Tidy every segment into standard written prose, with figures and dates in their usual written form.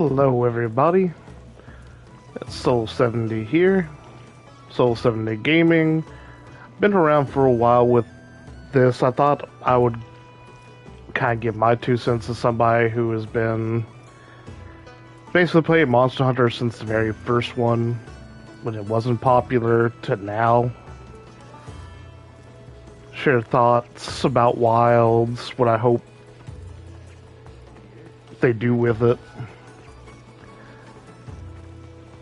Hello everybody, it's Soul70 here, Soul70 Gaming. Been around for a while with this. I thought I would kind of give my 2 cents as somebody who has been basically playing Monster Hunter since the very first one, when it wasn't popular, to now. Share thoughts about Wilds, what I hope they do with it.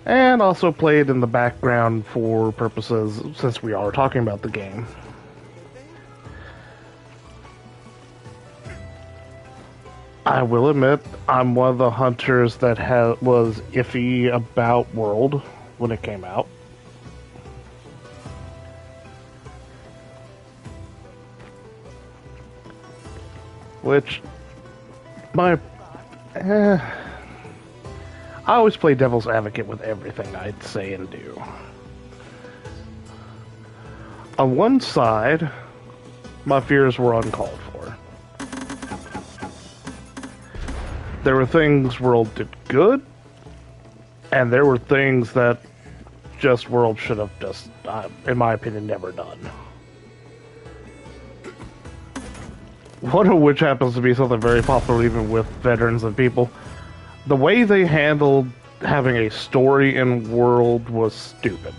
And also play it in the background for purposes, since we are talking about the game. I will admit, I'm one of the hunters that was iffy about World when it came out. Which, I always play devil's advocate with everything I'd say and do. On one side, my fears were uncalled for. There were things World did good, and there were things that just World should have just, in my opinion, never done. One of which happens to be something very popular even with veterans and people. The way they handled having a story in World was stupid.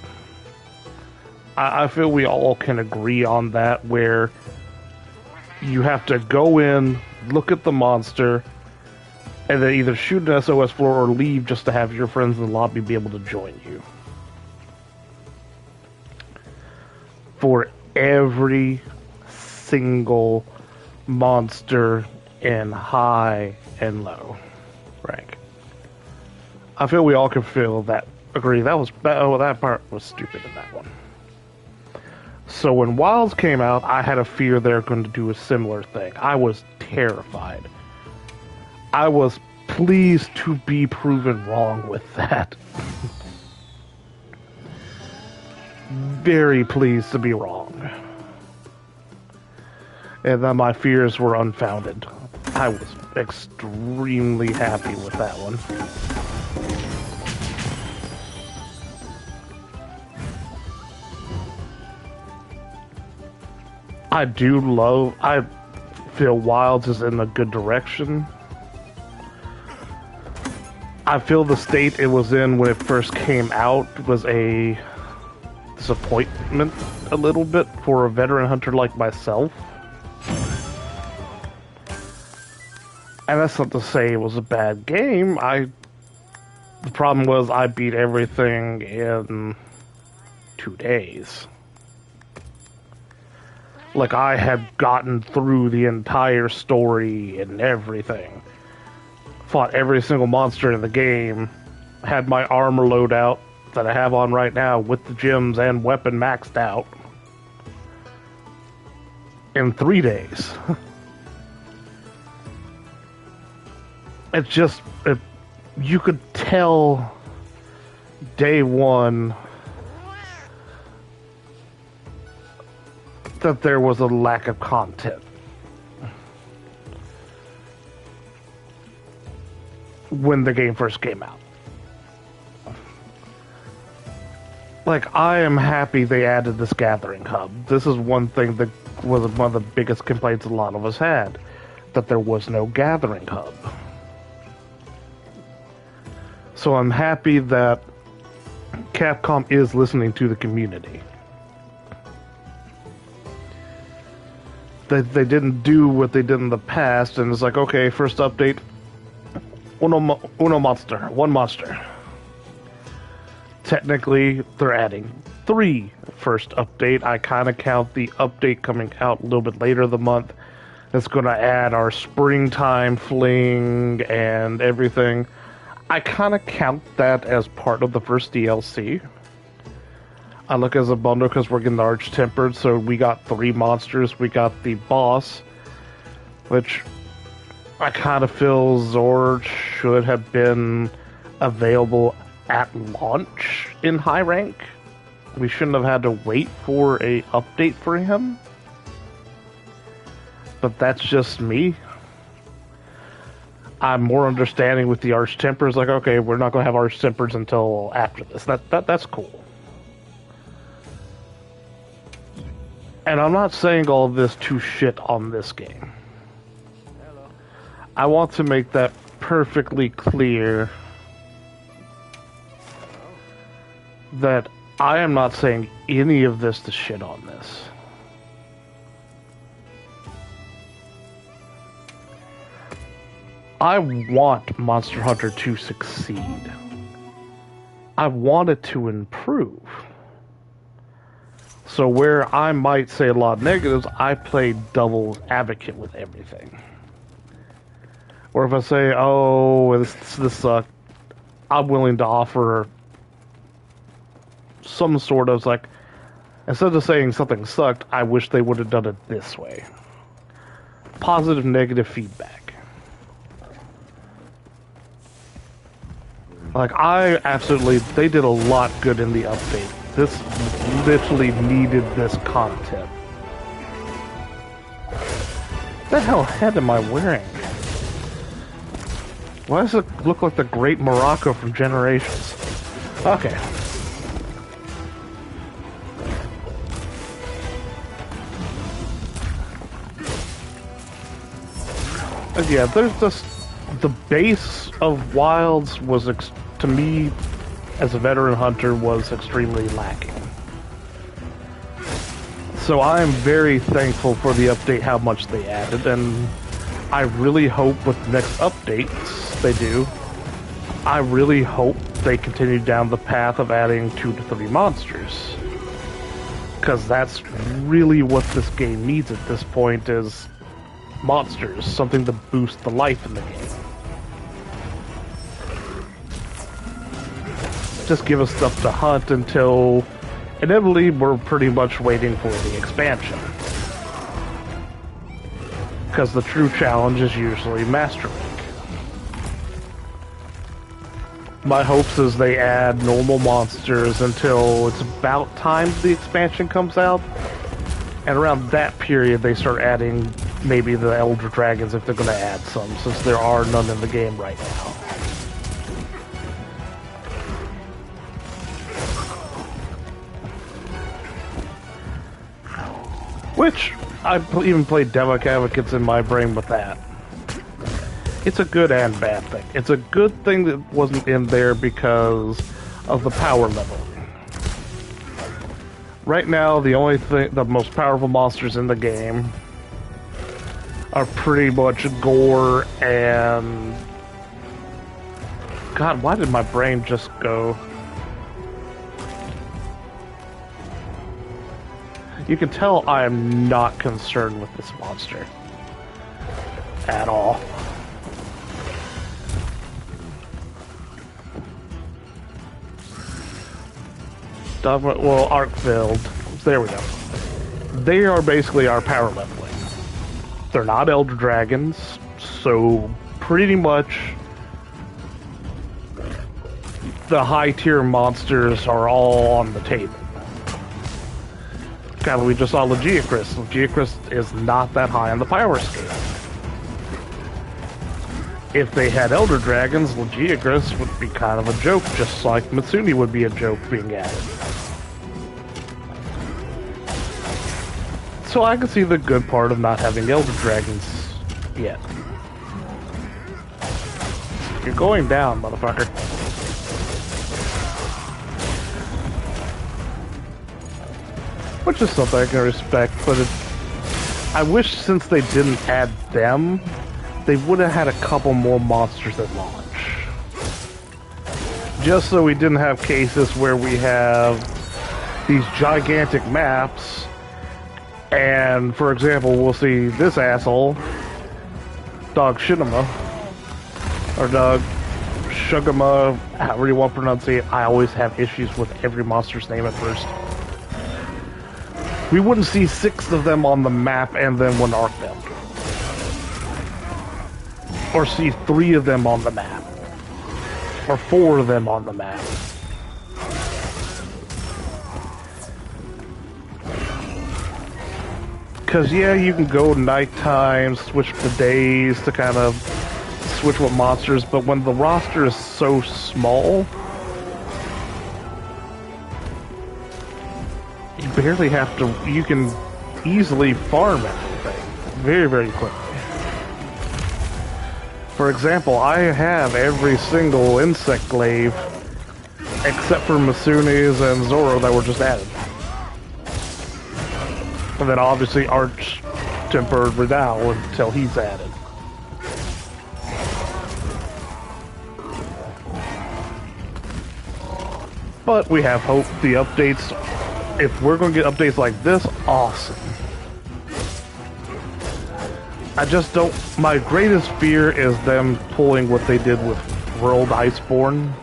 I feel we all can agree on that, where you have to go in, look at the monster, and then either shoot an SOS floor or leave just to have your friends in the lobby be able to join you. For every single monster in high and low rank. I feel we all can agree that part was stupid in that one. So when Wilds came out, I had a fear they were going to do a similar thing. I was terrified. I was pleased to be proven wrong with that. Very pleased to be wrong. And that my fears were unfounded. I was extremely happy with that one. I feel Wilds is in a good direction. I feel the state it was in when it first came out was a disappointment a little bit for a veteran hunter like myself. And that's not to say it was a bad game. The problem was I beat everything in 2 days. Like, I had gotten through the entire story and everything. Fought every single monster in the game. Had my armor loadout that I have on right now with the gems and weapon maxed out. In 3 days. It's just, you could tell day one that there was a lack of content. When the game first came out. Like, I am happy they added this gathering hub. This is one thing that was one of the biggest complaints a lot of us had. That there was no gathering hub. So I'm happy that Capcom is listening to the community. They didn't do what they did in the past, and it's like, okay, first update, one monster. Technically, they're adding 3 first update. I kind of count the update coming out a little bit later in the month. That's going to add our springtime fling and everything. I kind of count that as part of the first DLC. I look as a bundle because we're getting the Arch-Tempered, so we got 3 monsters. We got the boss, which I kind of feel Zord should have been available at launch in high rank. We shouldn't have had to wait for a update for him. But that's just me. I'm more understanding with the Arch Tempers. Like, okay, we're not going to have Arch Tempers until after this. That's cool. And I'm not saying all of this to shit on this game. I want to make that perfectly clear that I am not saying any of this to shit on this. I want Monster Hunter to succeed. I want it to improve. So where I might say a lot of negatives, I play devil's advocate with everything. Or if I say, oh, this sucked, I'm willing to offer some sort of, like, instead of saying something sucked, I wish they would have done it this way. Positive, negative feedback. Like, they did a lot good in the update. This literally needed this content. What the hell head am I wearing? Why does it look like the Great Morocco from Generations? Okay. And yeah, there's just... The base of Wilds was, to me, as a veteran hunter, was extremely lacking. So I am very thankful for the update, how much they added, and I really hope with the next updates they do, I really hope they continue down the path of adding 2 to 3 monsters. Because that's really what this game needs at this point, is monsters, something to boost the life in the game. Just give us stuff to hunt until, inevitably, we're pretty much waiting for the expansion. Because the true challenge is usually Master Rank. My hopes is they add normal monsters until it's about time the expansion comes out. And around that period, they start adding maybe the Elder Dragons if they're going to add some, since there are none in the game right now. Which, I even played Devil Advocates in my brain with that. It's a good and bad thing. It's a good thing that wasn't in there because of the power level. Right now, the most powerful monsters in the game are pretty much Gore and... God, why did my brain just go... You can tell I am not concerned with this monster. At all. Well, Arkveld. There we go. They are basically our power leveling. They're not Elder Dragons, so pretty much the high tier monsters are all on the table. Kind of, we just saw Legiacris. Legiacris is not that high on the power scale. If they had Elder Dragons, Legiacris would be kind of a joke, just like Mitsune would be a joke being added. So I can see the good part of not having Elder Dragons yet. You're going down, motherfucker. Which is something I can respect, but I wish since they didn't add them, they would have had a couple more monsters at launch. Just so we didn't have cases where we have these gigantic maps, and for example, we'll see this asshole, Dog Shinama, or Dog Shugama, however you want to pronounce it. I always have issues with every monster's name at first. We wouldn't see 6 of them on the map and then one Arkveld. Or see 3 of them on the map. Or 4 of them on the map. Because, yeah, you can go nighttime, switch the days to kind of switch with monsters, but when the roster is so small, you barely have to, you can easily farm everything very, very quickly. For example, I have every single insect glaive except for Masune's and Zoro that were just added. And then obviously Arch-Tempered Redao until he's added. But we have hope the updates, if we're going to get updates like this, awesome. I just don't, my greatest fear is them pulling what they did with World Iceborne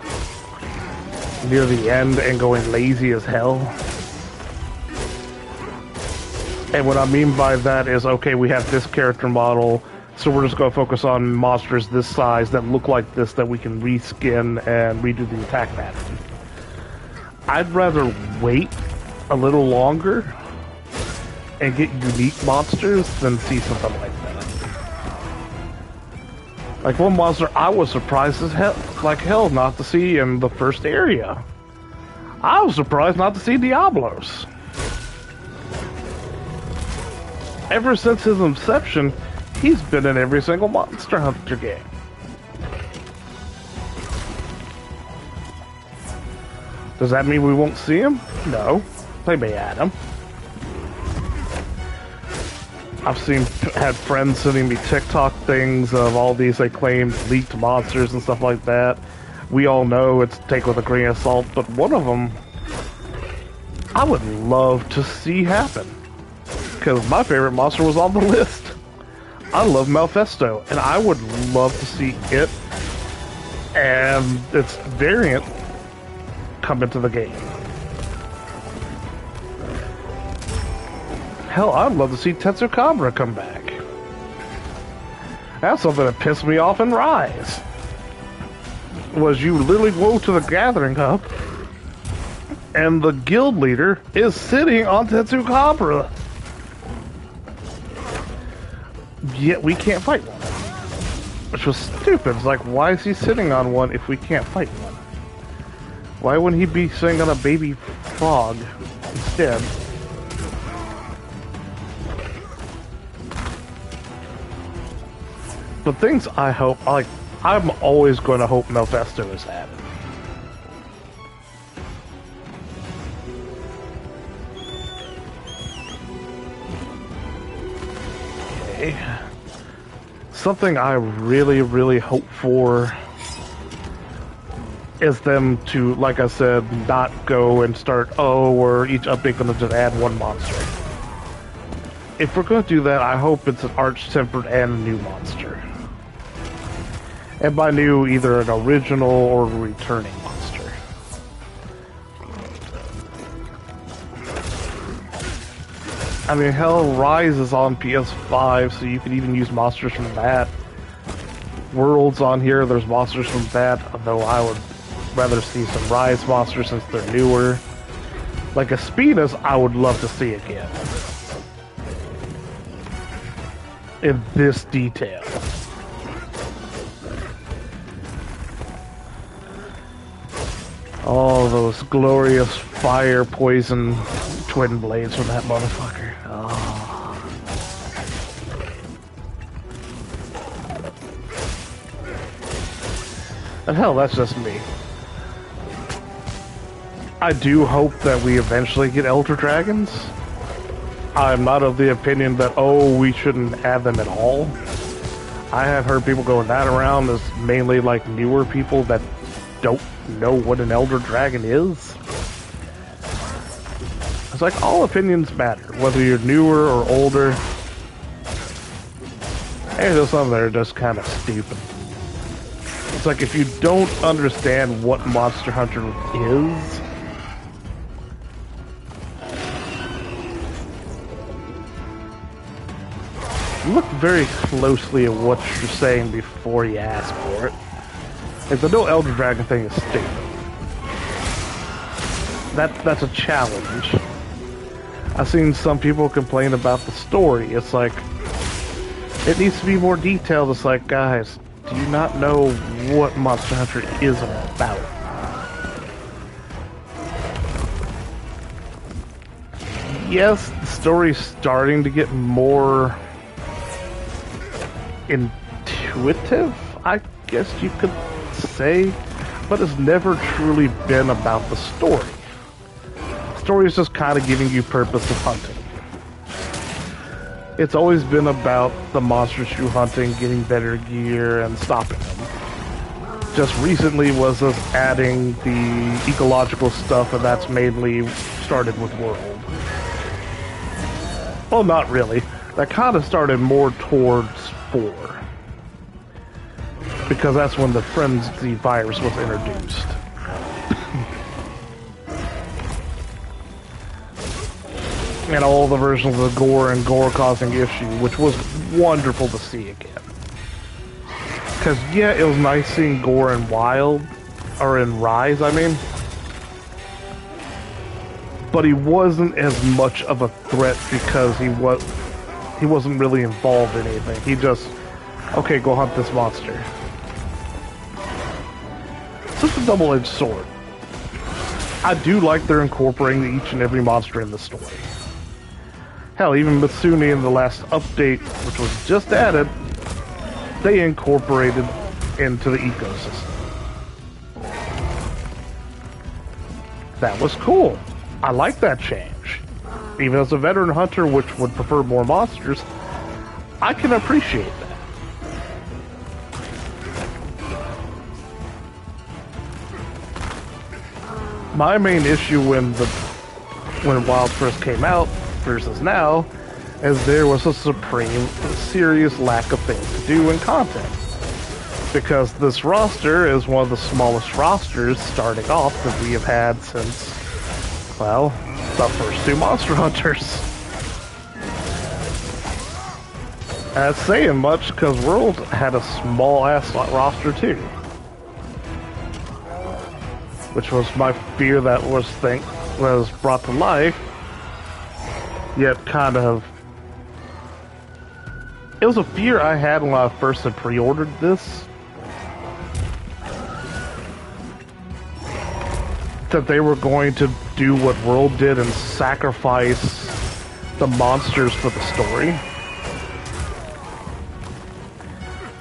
near the end and going lazy as hell. And what I mean by that is, okay, we have this character model, so we're just going to focus on monsters this size that look like this that we can reskin and redo the attack pattern. I'd rather wait a little longer and get unique monsters than see something like that. Like one monster I was surprised as hell, like hell not to see in the first area. I was surprised not to see Diablos. Ever since his inception, he's been in every single Monster Hunter game. Does that mean we won't see him? No. They may add him. I've had friends sending me TikTok things of all these they claim leaked monsters and stuff like that. We all know it's take with a grain of salt, but one of them I would love to see happen. Because my favorite monster was on the list. I love Malfesto, and I would love to see it and its variant come into the game. Hell, I'd love to see Tetsukabra come back. That's something that pissed me off in Rise. Was you literally go to the Gathering Hub, and the guild leader is sitting on Tetsukabra. Yet we can't fight one. Which was stupid. It's like, why is he sitting on one if we can't fight one? Why wouldn't he be sitting on a baby frog instead? But things I hope, like, I'm always going to hope Malfesto is added. Okay. Something I really, really hope for is them to, like I said, not go and start, oh, we're each update going to just add one monster. If we're going to do that, I hope it's an Arch-Tempered and a new monster. And by new, either an original or a returning monster. I mean, hell, Rise is on PS5, so you could even use monsters from that. Worlds on here, there's monsters from that, although I would rather see some Rise monsters since they're newer. Like Espinas, I would love to see again. In this detail. All those glorious fire poison twin blades from that motherfucker. Oh. And hell, that's just me. I do hope that we eventually get Elder Dragons. I'm not of the opinion that, oh, we shouldn't add them at all. I have heard people going that around as mainly like newer people that don't know what an Elder Dragon is. It's like all opinions matter, whether you're newer or older. And there's some that are just kind of stupid. It's like if you don't understand what Monster Hunter is, look very closely at what you're saying before you ask for it. Like the no Elder Dragon thing is stupid. That's a challenge. I've seen some people complain about the story. It's like, it needs to be more detailed. It's like, guys, do you not know what Monster Hunter is about? Yes, the story's starting to get more intuitive, I guess you could say, but it's never truly been about the story. The story is just kind of giving you purpose of hunting. It's always been about the monsters you're hunting, getting better gear, and stopping them. Just recently was us adding the ecological stuff, and that's mainly started with World. Well, not really. That kind of started more towards 4. Because that's when the Frenzy virus was introduced. And all the versions of gore and gore causing issue, which was wonderful to see again. Because, yeah, it was nice seeing gore in Wild, or in Rise, I mean. But he wasn't as much of a threat because he wasn't really involved in anything. He just, okay, go hunt this monster. It's just a double-edged sword. I do like they're incorporating each and every monster in the story. Hell, even Mitsune in the last update, which was just added, they incorporated into the ecosystem. That was cool. I like that change. Even as a veteran hunter, which would prefer more monsters, I can appreciate that. My main issue when Wild first came out versus now is there was a serious lack of things to do in content. Because this roster is one of the smallest rosters starting off that we have had since, well, the first 2 Monster Hunters. And that's saying much because World had a small-ass roster too. Which was my fear that was brought to life, yet kind of... It was a fear I had when I first had pre-ordered this. That they were going to do what World did and sacrifice the monsters for the story.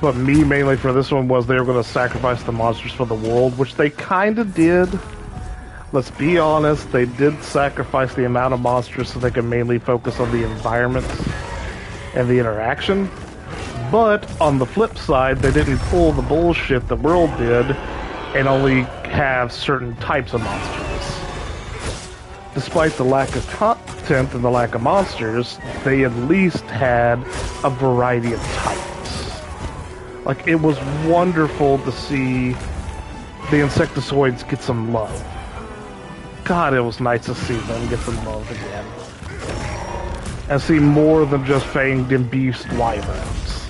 But me, mainly for this one, was they were going to sacrifice the monsters for the world, which they kind of did. Let's be honest, they did sacrifice the amount of monsters so they could mainly focus on the environment and the interaction. But on the flip side, they didn't pull the bullshit the World did and only have certain types of monsters. Despite the lack of content and the lack of monsters, they at least had a variety of types. Like, it was wonderful to see the Insectoids get some love. God, it was nice to see them get some love again. And see more than just fanged and beast wyverns.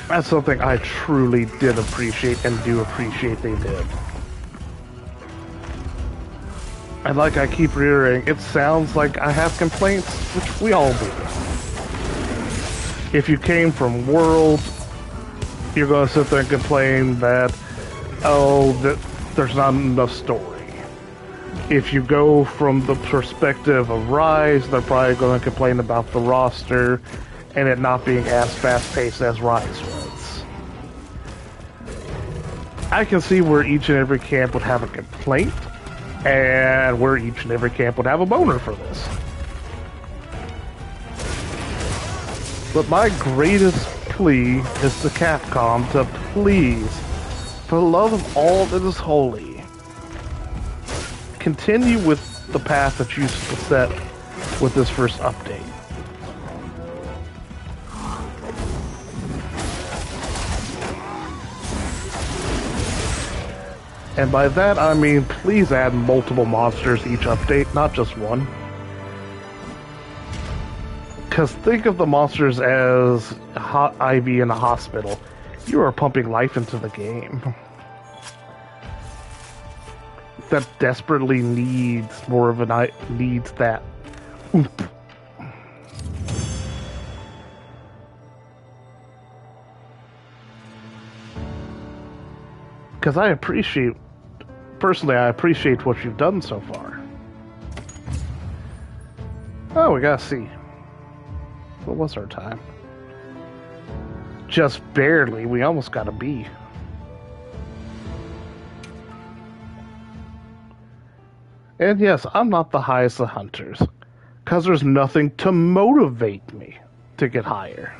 That's something I truly did appreciate and do appreciate they did. And like I keep reiterating, it sounds like I have complaints, which we all do. If you came from World, you're going to sit there and complain that, oh, that there's not enough story. If you go from the perspective of Rise, they're probably going to complain about the roster and it not being as fast-paced as Rise was. I can see where each and every camp would have a complaint, and where each and every camp would have a boner for this. But my greatest plea is to Capcom to please, for the love of all that is holy, continue with the path that you set with this first update. And by that, I mean, please add multiple monsters each update, not just one. Because think of the monsters as hot Ivy in a hospital. You are pumping life into the game. That desperately needs more of an... needs that Because personally, I appreciate what you've done so far. Oh, we got C. What was our time? Just barely. We almost got a B. And yes, I'm not the highest of hunters, because there's nothing to motivate me to get higher.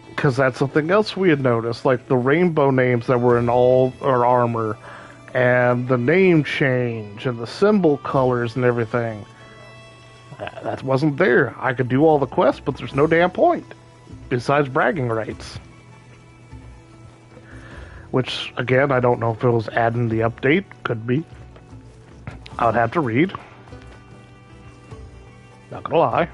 Because that's something else we had noticed, like the rainbow names that were in all our armor, and the name change, and the symbol colors and everything. That wasn't there. I could do all the quests, but there's no damn point, besides bragging rights. Which, again, I don't know if it was adding the update. Could be. I would have to read. Not gonna lie.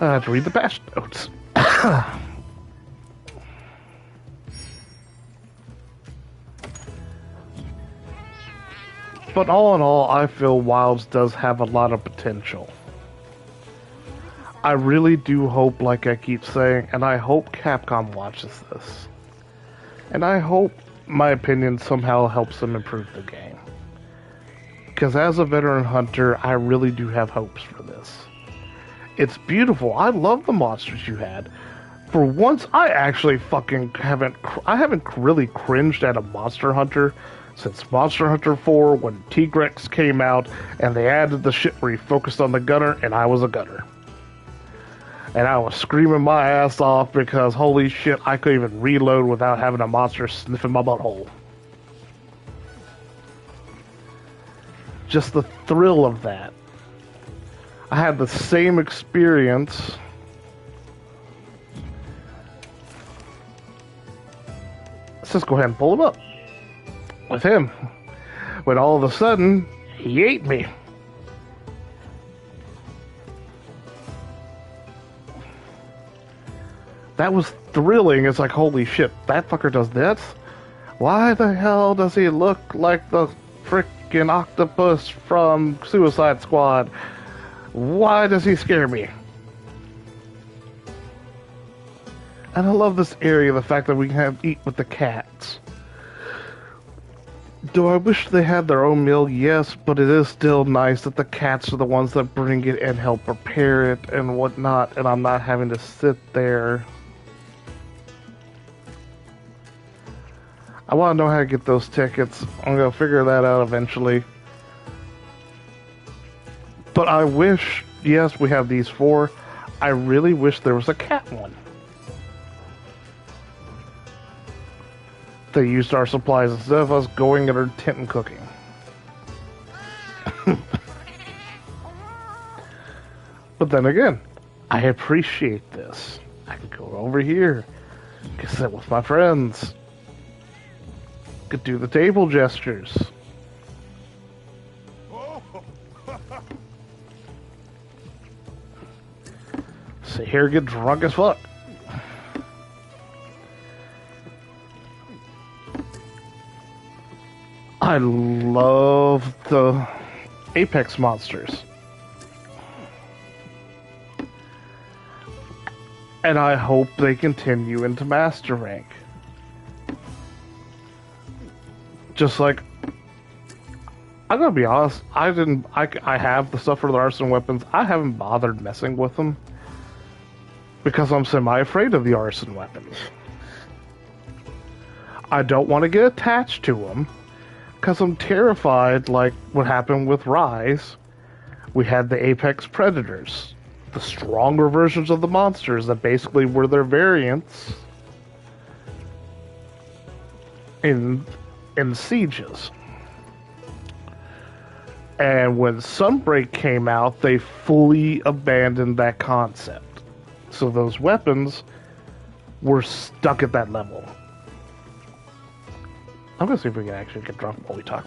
I have to read the patch notes. But all in all, I feel Wilds does have a lot of potential. I really do hope, like I keep saying, and I hope Capcom watches this. And I hope my opinion somehow helps them improve the game. Because as a veteran hunter, I really do have hopes for this. It's beautiful. I love the monsters you had. For once, I actually haven't really cringed at a Monster Hunter since Monster Hunter 4 when Tigrex came out and they added the shit where he focused on the gunner and I was a gunner. And I was screaming my ass off because holy shit, I couldn't even reload without having a monster sniffing my butthole. Just the thrill of that. I had the same experience let's just go ahead and pull him up with him when all of a sudden he ate me. That was thrilling. It's like, holy shit, that fucker does this? Why the hell does he look like the frickin' octopus from Suicide Squad? Why does he scare me? And I love this area, the fact that we can eat with the cats. Do I wish they had their own meal? Yes, but it is still nice that the cats are the ones that bring it and help prepare it and whatnot, and I'm not having to sit there. I want to know how to get those tickets. I'm going to figure that out eventually. But I wish, yes, we have these 4. I really wish there was a cat one. They used our supplies instead of us going in our tent and cooking. But then again, I appreciate this. I can go over here, can sit with my friends, could do the table gestures. Sit here, get drunk as fuck. I love the Apex monsters. And I hope they continue into Master Rank. Just like, I'm gonna be honest, I have the stuff for the arson weapons. I haven't bothered messing with them because I'm semi-afraid of the arson weapons. I don't want to get attached to them because I'm terrified, like what happened with Rise. We had the Apex Predators, the stronger versions of the monsters that basically were their variants in Sieges. And when Sunbreak came out, they fully abandoned that concept. So those weapons were stuck at that level. I'm gonna see if we can actually get drunk while we talk.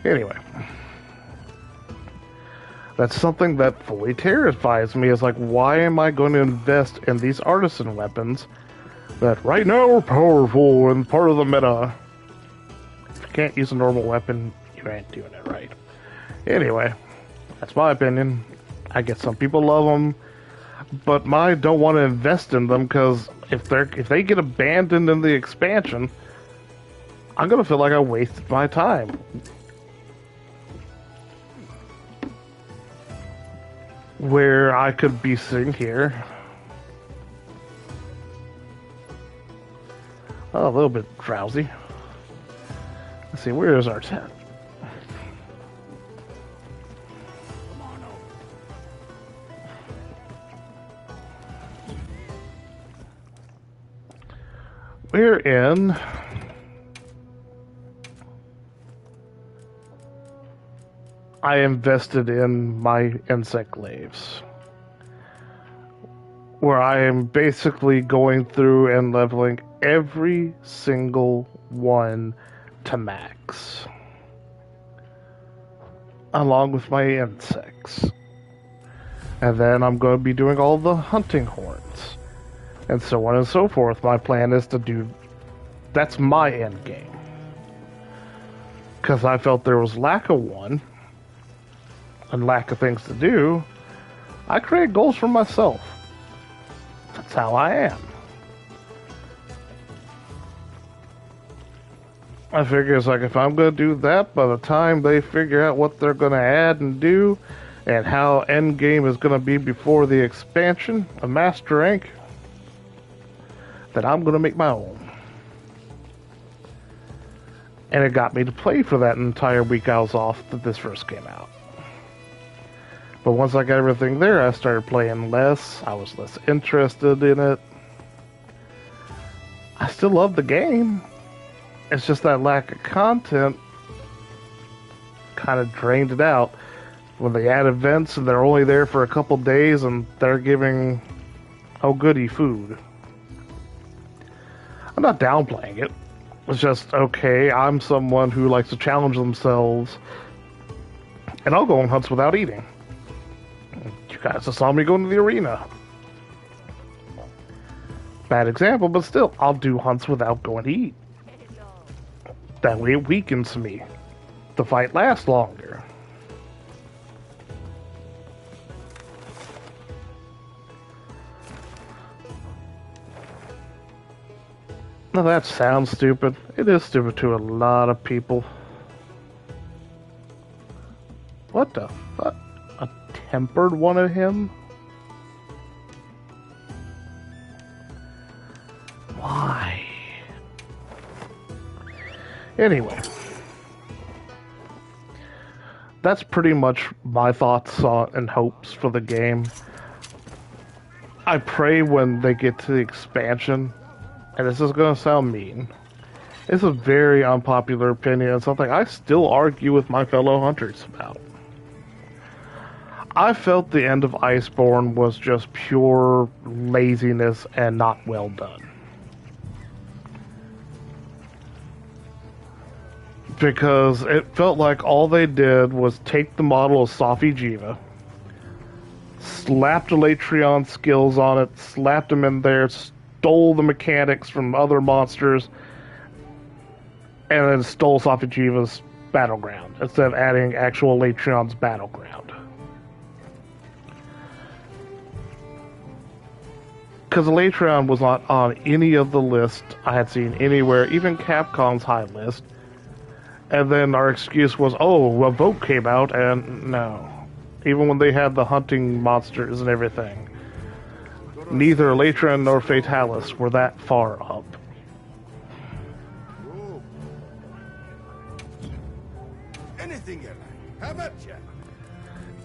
Anyway. That's something that fully terrifies me, is like, why am I going to invest in these artisan weapons That right now we're powerful and part of the meta. If you can't use a normal weapon, you ain't doing it right. Anyway, that's my opinion. I guess some people love them, but I don't want to invest in them because if they get abandoned in the expansion, I'm gonna feel like I wasted my time. Where I could be sitting here. Oh, a little bit drowsy. Let's see, where is our tent? We're in I invested in my insect glaives, where I am basically going through and leveling every single one to max, along with my insects. And then I'm going to be doing all the hunting horns, and so on and so forth. My plan is to do, that's my end game. Because I felt there was lack of one, and lack of things to do, I create goals for myself. That's how I am. I figure it's like, if I'm going to do that, by the time they figure out what they're going to add and do, and how endgame is going to be before the expansion of Master Rank, then I'm going to make my own. And it got me to play for that entire week I was off that this first came out. But once I got everything there, I started playing less. I was less interested in it. I still love the game. It's just that lack of content kind of drained it out. When they add events and they're only there for a couple days and they're giving, oh goody, food. I'm not downplaying it. It's just, okay, I'm someone who likes to challenge themselves. And I'll go on hunts without eating. You guys just saw me go into the arena. Bad example, but still, I'll do hunts without going to eat. That way it weakens me. The fight lasts longer. Now that sounds stupid. It is stupid to a lot of people. What the fuck? A tempered one of him? Why? Anyway. That's pretty much my thoughts on and hopes for the game. I pray when they get to the expansion, and this is going to sound mean, it's a very unpopular opinion and something I still argue with my fellow hunters about. I felt the end of Iceborne was just pure laziness and not well done. Because it felt like all they did was take the model of Safi'jiiva, slapped Elatrion skills on it, slapped them in there, stole the mechanics from other monsters, and then stole Safi'jiiva's battleground, instead of adding actual Elatrion's battleground. Because Elatrion was not on any of the list I had seen anywhere, even Capcom's high list. And then our excuse was, oh, a vote came out, and no. Even when they had the hunting monsters and everything, neither Elatrion nor Fatalis were that far up. Anything you like. How about you?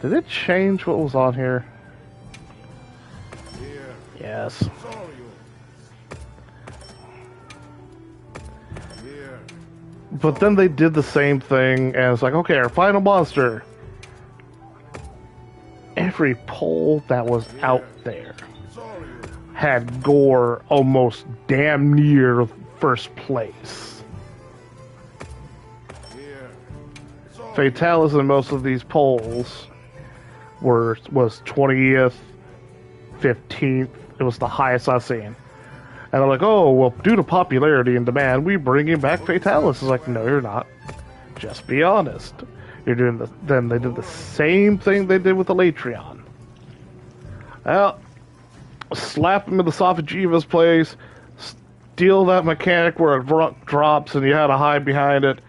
Did it change what was on here? Here. Yes. It's all yours. Here. But then they did the same thing, and it's like, okay, our final monster. Every poll that was out there It's all yours. had Gore almost damn near first place. Here. It's all Fatalis in most of these polls was 20th, 15th. It was the highest I've seen. And they're like, oh, well, due to popularity and demand, we bringing back Fatalis. It's like, no, you're not. Just be honest. You're doing the. Then they did the same thing they did with the Latreon. Well, slap him in the Sophagiva's place, steal that mechanic where it drops and you had to hide behind it,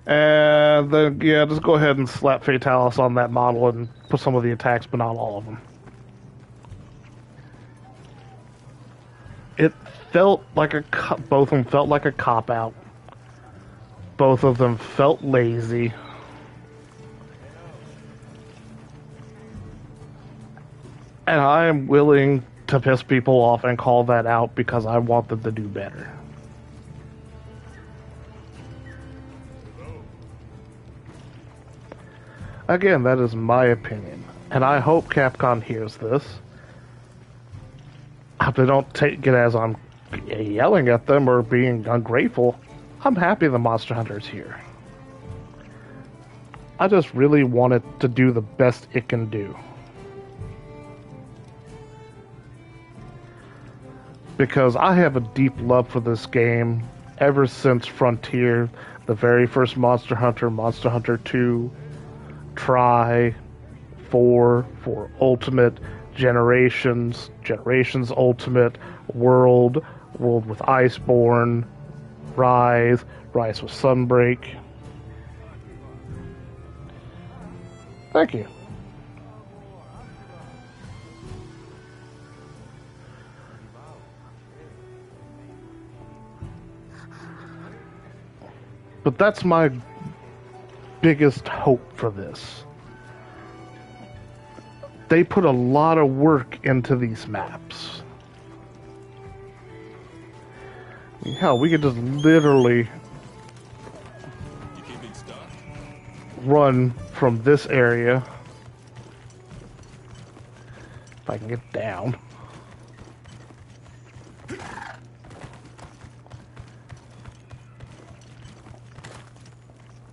and then, yeah, just go ahead and slap Fatalis on that model and put some of the attacks, but not all of them. It felt like both of them felt like a cop-out. Both of them felt lazy. And I am willing to piss people off and call that out because I want them to do better. Again, that is my opinion. And I hope Capcom hears this. I hope they don't take it as I'm yelling at them or being ungrateful. I'm happy the Monster Hunter is here. I just really want it to do the best it can do. Because I have a deep love for this game ever since Frontier, the very first Monster Hunter 2, Tri, 4, for Ultimate, Generations Ultimate, World with Iceborne, Rise with Sunbreak. Thank you. But that's my biggest hope for this. They put a lot of work into these maps. Hell, we could just literally run from this area. If I can get down.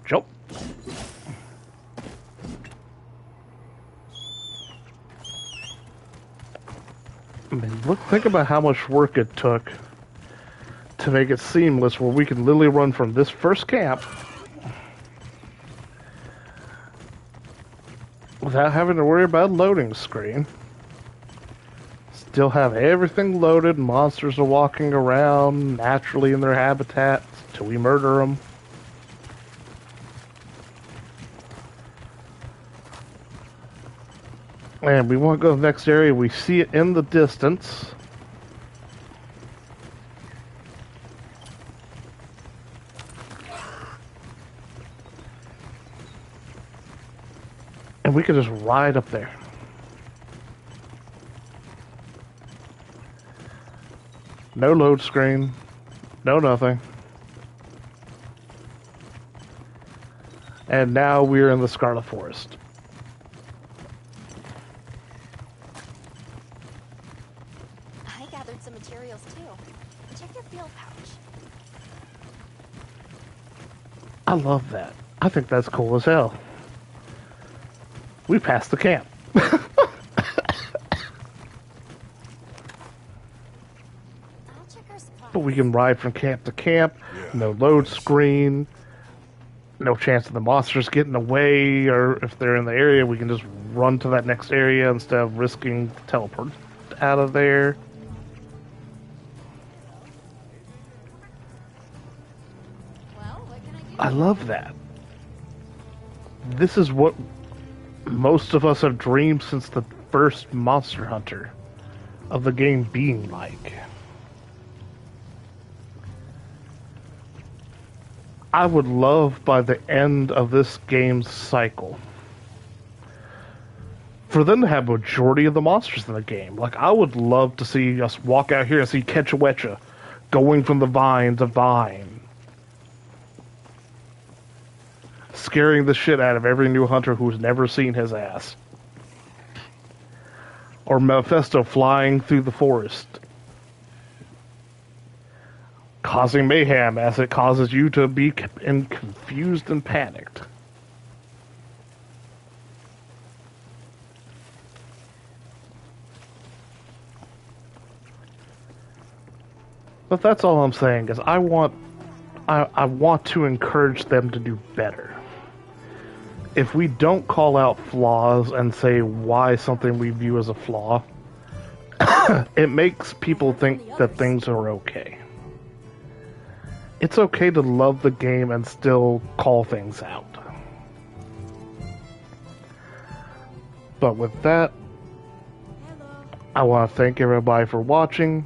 Jump. I mean, think about how much work it took to make it seamless where we can literally run from this first camp without having to worry about a loading screen. Still have everything loaded, monsters are walking around naturally in their habitats till we murder them. And we want to go to the next area. We see it in the distance. And we can just ride up there. No load screen. No nothing. And now we're in the Scarlet Forest. Some materials too. Check your field pouch. I love that. I think that's cool as hell. We passed the camp. But we can ride from camp to camp. No load screen. No chance of the monsters getting away, or if they're in the area, we can just run to that next area instead of risking teleport out of there. I love that. This is what most of us have dreamed since the first Monster Hunter of the game being like. I would love by the end of this game's cycle for them to have a majority of the monsters in the game. Like, I would love to see us walk out here and see Quechua going from the vine to vine. Scaring the shit out of every new hunter who's never seen his ass. Or Mephisto flying through the forest. Causing mayhem as it causes you to be confused and panicked. But that's all I'm saying is I want to encourage them to do better. If we don't call out flaws and say why something we view as a flaw, it makes people think that things are okay. It's okay to love the game and still call things out. But with that, I want to thank everybody for watching.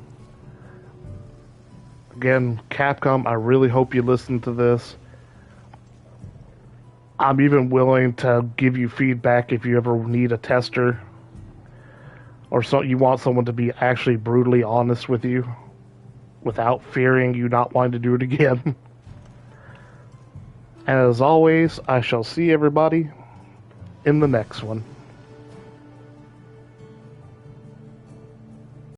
Again, Capcom, I really hope you listen to this. I'm even willing to give you feedback if you ever need a tester. Or so you want someone to be actually brutally honest with you without fearing you not wanting to do it again. And as always, I shall see everybody in the next one.